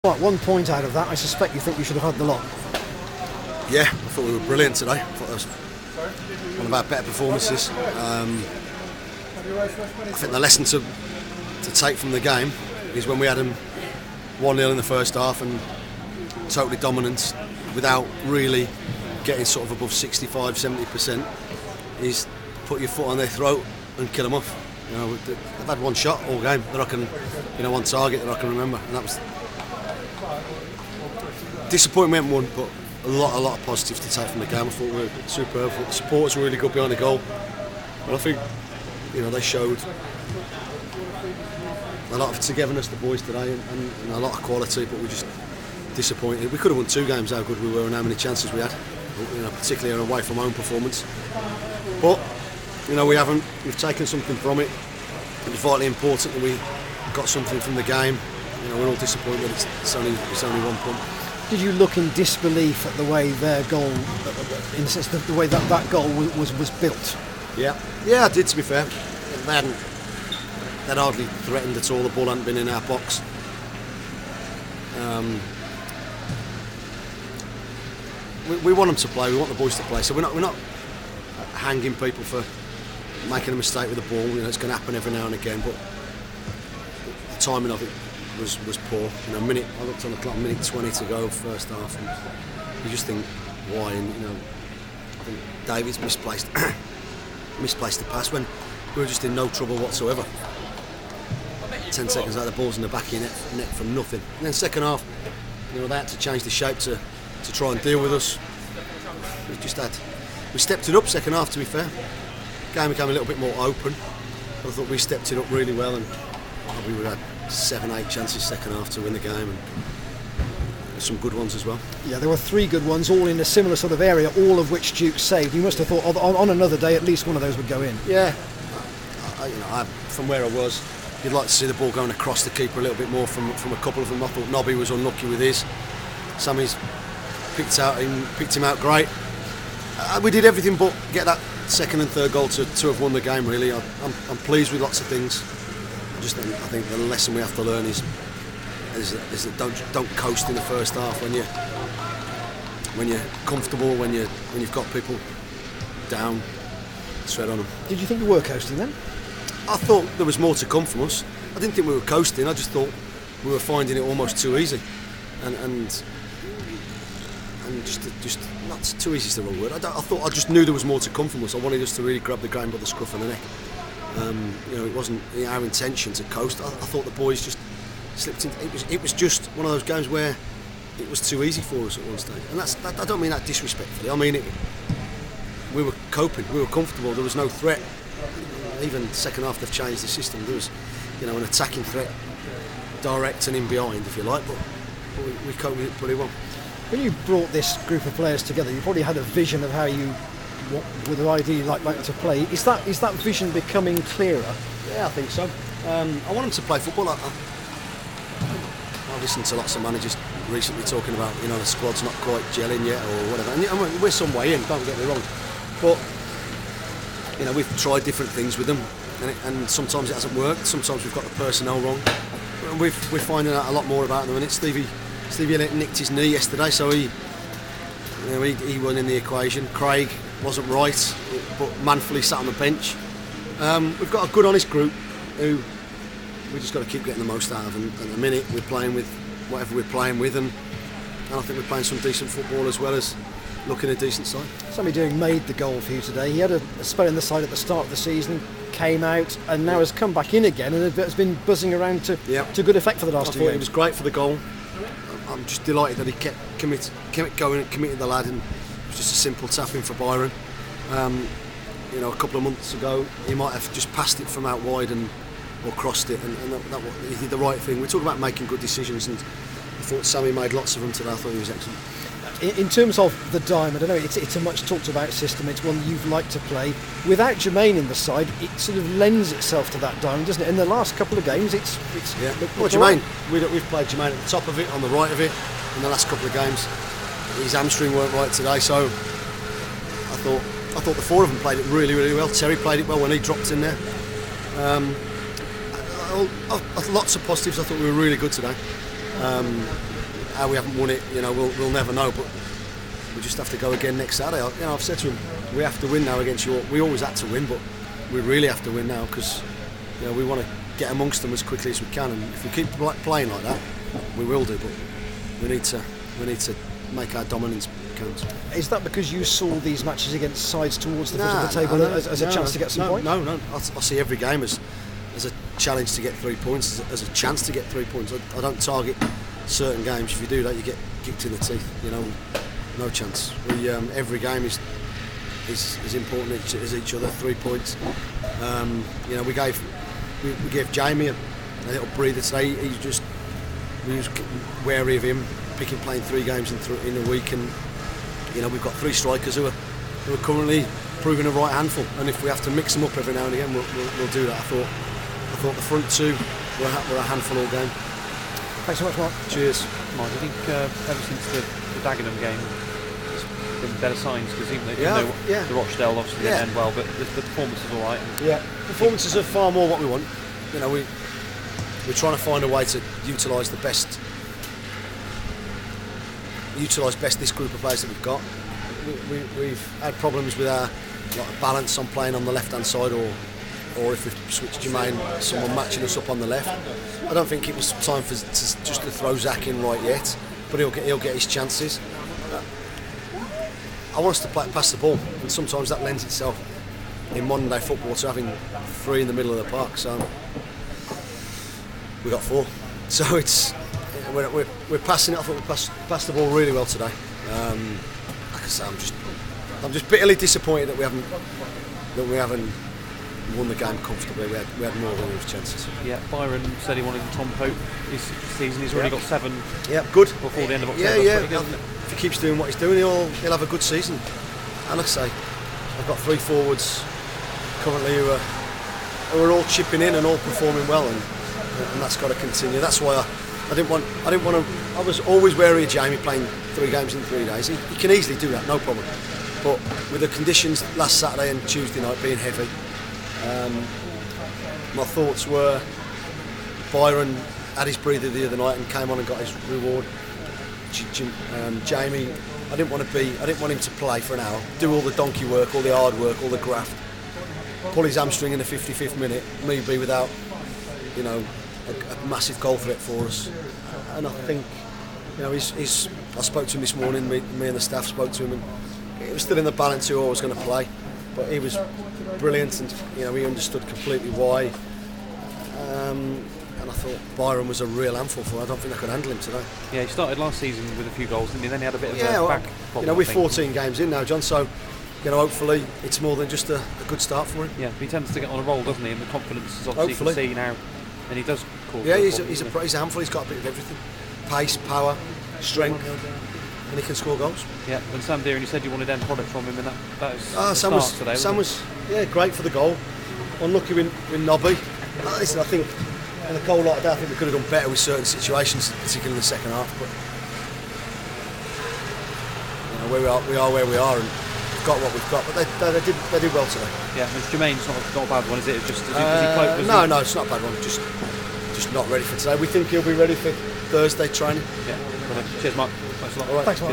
Right, 1 point out of that. I suspect you think you should have had the lot. Yeah, I thought we were brilliant today. I thought that was one of our better performances. I think the lesson to take from the game is when we had them 1-0 in the first half and totally dominant without really getting sort of above 65-70%, is put your foot on their throat and kill them off. You know, they've had one shot all game that I can, one target that I can remember, and that was disappointing. We haven't won, but a lot of positives to take from the game. I thought we were superb. The supporters were really good behind the goal, and I think they showed a lot of togetherness, the boys today, and a lot of quality. But we're just disappointed. We could have won 2 games. How good we were and how many chances we had, particularly an away from home performance. But we haven't. We've taken something from it. It's vitally important that we got something from the game. We're all disappointed that it's only 1 point. Did you look in disbelief at the way their goal, in the sense that the way that goal was built? Yeah, I did. To be fair, they'd hardly threatened at all. The ball hadn't been in our box. We want them to play. We want the boys to play. So we're not hanging people for making a mistake with the ball. It's going to happen every now and again. But the timing of it was poor. I looked on the clock, minute 20 to go, first half, and you just think, why? And I think David's misplaced the pass when we were just in no trouble whatsoever. 10 seconds out, the ball's in the back of your net from nothing. And then second half, they had to change the shape to try and deal with us. We stepped it up second half. To be fair, game became a little bit more open. I thought we stepped it up really well, and probably we had 7-8 chances second half to win the game, and some good ones as well. Yeah, there were 3 good ones, all in a similar sort of area, all of which Duke saved. You must have thought on another day at least one of those would go in. Yeah, from where I was, you'd like to see the ball going across the keeper a little bit more from a couple of them. I thought Nobby was unlucky with his. Sammy's picked him out great. We did everything but get that second and third goal to have won the game. Really, I'm pleased with lots of things. I think the lesson we have to learn is that don't coast in the first half when you're comfortable, when you've got people down, straight on them. Did you think you were coasting then? I thought there was more to come from us. I didn't think we were coasting. I just thought we were finding it almost too easy, and just not too easy is the wrong word. I just knew there was more to come from us. I wanted us to really grab the game by the scruff of the neck. It wasn't our intention to coast. I thought the boys just slipped in. It was just one of those games where it was too easy for us at one stage, and I don't mean that disrespectfully. I mean we were coping, we were comfortable. There was no threat. Even second half, they've changed the system. There was, an attacking threat, direct and in behind, if you like. But we coped with it pretty well. When you brought this group of players together, you probably had a vision of how you would ideally like to play. Is that vision becoming clearer? Yeah, I think so. I want them to play football. I've listened to lots of managers recently talking about the squad's not quite gelling yet or whatever. And we're some way in. Don't get me wrong, but we've tried different things with them, and sometimes it hasn't worked. Sometimes we've got the personnel wrong. And we're finding out a lot more about them. And Stevie nicked his knee yesterday, so he won in the equation. Craig wasn't right, but manfully sat on the bench. We've got a good, honest group who we just got to keep getting the most out of. And at the minute, we're playing with whatever we're playing with, and I think we're playing some decent football as well as looking a decent side. Sammy Doing made the goal for you today. He had a spell in the side at the start of the season, came out, and now has come back in again, and has been buzzing around to good effect for the last 2 games. It was great for the goal. I'm just delighted that he kept going and committed the lad, and it was just a simple tap-in for Byron. A couple of months ago, he might have just passed it from out wide or crossed it, and he did the right thing. We talk about making good decisions, and I thought Sammy made lots of them today. I thought he was excellent. In terms of the diamond, I know it's a much talked about system. It's one you've liked to play. Without Jermaine in the side, it sort of lends itself to that diamond, doesn't it? In the last couple of games, it's well, Jermaine, we've played Jermaine at the top of it, on the right of it, in the last couple of games. His hamstring weren't right today, so I thought the 4 of them played it really, really well. Terry played it well when he dropped in there. Lots of positives. I thought we were really good today. how we haven't won it, we'll never know. But we just have to go again next Saturday. I've said to him, we have to win now against York. We always had to win, but we really have to win now because we want to get amongst them as quickly as we can. And if we keep playing like that, we will do. But we need to make our dominance count. Is that because you saw these matches against sides towards the foot of the table as a chance to get some points? No. I see every game as a challenge to get 3 points, as a chance to get 3 points. I don't target certain games. If you do that, you get kicked in the teeth. No chance. Every game is important as each other. 3 points. We gave Jamie a little breather today. We was wary of him playing 3 games in a week, and we've got 3 strikers who are currently proving a right handful. And if we have to mix them up every now and again, we'll do that. I thought the front 2 were a handful all game. Thanks so much, Mark. Cheers. Mark, I think ever since the Dagenham game, it's been better signs because even though the Rochdale obviously didn't end well, but the performance is all right. Yeah, performances are far more what we want. We're trying to find a way to utilise best this group of players that we've got. We've had problems with our balance on playing on the left hand side, or if we've switched Jermaine, someone matching us up on the left. I don't think it was time just to throw Zach in right yet, but he'll get his chances. I want us to pass the ball, and sometimes that lends itself in modern day football to having 3 in the middle of the park. So we got 4. So we're passing it. I thought we passed the ball really well today. Like I say, I'm just bitterly disappointed that we haven't won the game comfortably. We had more than enough chances. Yeah, Byron said he wanted Tom Pope this season. He's already got 7. Yeah, good. Before the end of October. Yeah. If he keeps doing what he's doing, he'll have a good season. And like I say, I've got 3 forwards currently who are all chipping in and all performing well, and that's got to continue. That's why I didn't want to. I was always wary of Jamie playing 3 games in 3 days. He can easily do that, no problem. But with the conditions last Saturday and Tuesday night being heavy, my thoughts were Byron had his breather the other night and came on and got his reward. Jamie, I didn't want him to play for an hour, do all the donkey work, all the hard work, all the graft, pull his hamstring in the 55th minute, me be without, a massive goal threat for us. And I think, I spoke to him this morning. Me and the staff spoke to him, and he was still in the balance who I was going to play, but he was brilliant, and he understood completely why. And I thought Byron was a real handful for him. I don't think I could handle him today. Yeah, he started last season with a few goals, didn't he? Then he had a bit of a back problem. We're 14 games in now, John, so hopefully it's more than just a good start for him. Yeah, he tends to get on a roll, doesn't he? And the confidence is obviously you can see now, and he does cause. Yeah, he's a handful. He's got a bit of everything: pace, power, strength, and he can score goals. Yeah, and Sam Deering, you said you wanted end product from him, and that was Sam was great for the goal. Unlucky with Nobby. Listen, I think in a goal like that, I think we could have done better with certain situations, particularly in the second half. But we are where we are, and we've got what we've got. But they did well today. Yeah, and Jermaine's not a bad one, is it? Just is he close? No, it's not a bad one. Just not ready for today. We think he'll be ready for Thursday training. Yeah. Cheers, Mark. Thanks a lot. All right. Thanks, Mark.